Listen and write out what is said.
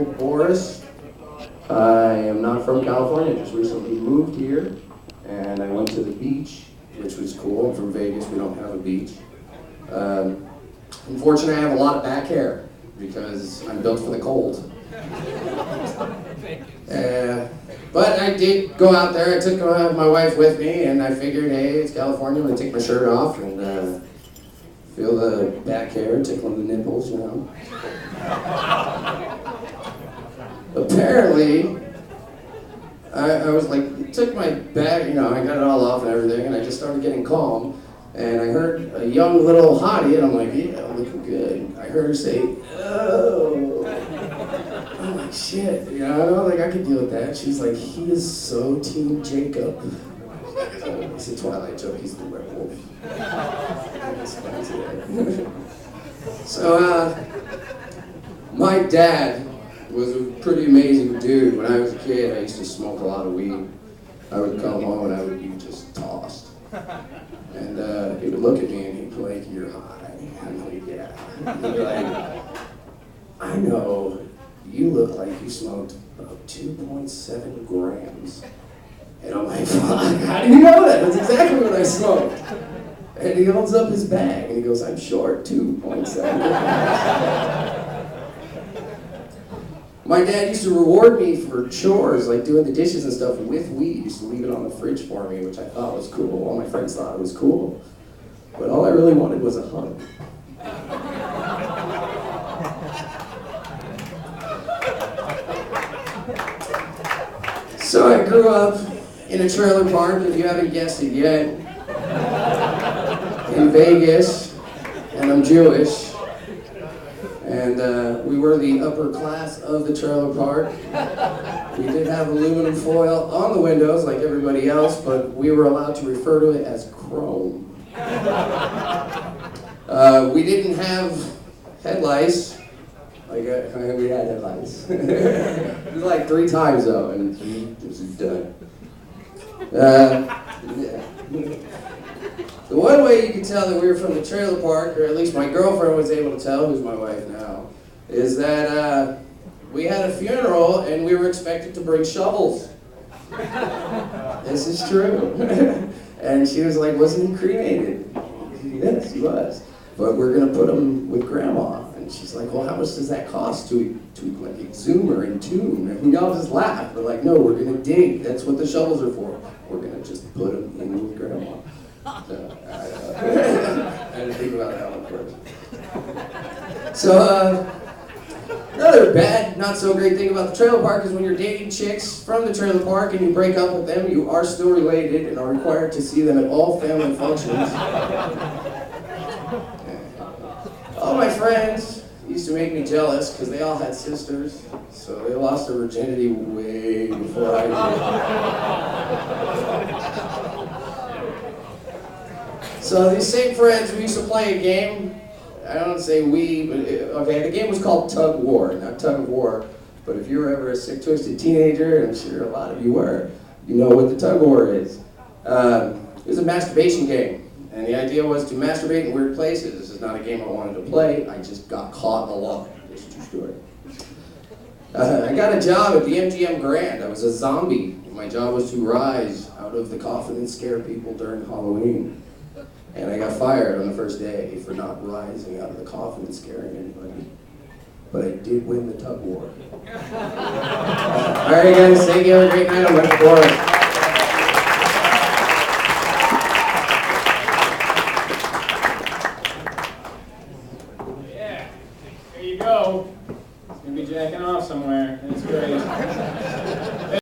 Boris. I am not from California, just recently moved here, and I went to the beach, which was cool. I'm from Vegas, we don't have a beach. Unfortunately, I have a lot of back hair, because I'm built for the cold. But I did go out there, I took my wife with me, and I figured, hey, it's California, I'm gonna take my shirt off and feel the back hair, tickling the nipples, you know. Apparently, I was like, took my bag, you know, I got it all off and everything, and I just started getting calm, and I heard a young little hottie, and I'm like, yeah, I'm looking good. I heard her say, oh. I'm like, shit, you know, like I could deal with that. She's like, he is so Team Jacob. It's a Twilight joke, he's the werewolf. So, my dad was a pretty amazing dude. When I was a kid, I used to smoke a lot of weed. I would come home and I would be just tossed. And he would look at me and he'd be like, you're high. I'm like, yeah. He'd be like, I know, you look like you smoked about 2.7 grams. And I'm like, fuck, how do you know that? That's exactly what I smoked. And he holds up his bag and he goes, I'm short 2.7 grams. My dad used to reward me for chores, like doing the dishes and stuff with weed. He used to leave it on the fridge for me, which I thought was cool. All my friends thought it was cool. But all I really wanted was a hug. So I grew up in a trailer park, if you haven't guessed it yet, in Vegas, and I'm Jewish. And we were the upper class of the trailer park. We did have aluminum foil on the windows like everybody else, but we were allowed to refer to it as chrome. We didn't have headlights. We had headlights. It was like 3 times though, and it was done. Yeah. The one way you could tell that we were from the trailer park, or at least my girlfriend was able to tell, who's my wife now, is that we had a funeral and we were expected to bring shovels. This is true. And she was like, wasn't he cremated? Yes, he was. But we're going to put him with grandma. And she's like, well, how much does that cost to like exhume or entomb? And we all just laughed. We're like, no, we're going to dig. That's what the shovels are for. We're going to just put him in with grandma. So, I didn't think about that one first. So, another bad, not so great thing about the trailer park is when you're dating chicks from the trailer park and you break up with them, you are still related and are required to see them at all family functions. All my friends used to make me jealous because they all had sisters, so they lost their virginity way before I did. So these same friends, we used to play a game. I don't say we, but okay, the game was called Tug War, not Tug of War. But if you were ever a sick, twisted teenager, and I'm sure a lot of you were, you know what the Tug War is. It was a masturbation game. And the idea was to masturbate in weird places. This is not a game I wanted to play. I just got caught in a lie. It's a true story. I got a job at the MGM Grand. I was a zombie. My job was to rise out of the coffin and scare people during Halloween. And I got fired on the first day for not rising out of the coffin and scaring anybody. But I did win the tug war. All right, guys. Thank you. Have a great night. I'm looking forward. Go. He's gonna be jacking off somewhere. That's great.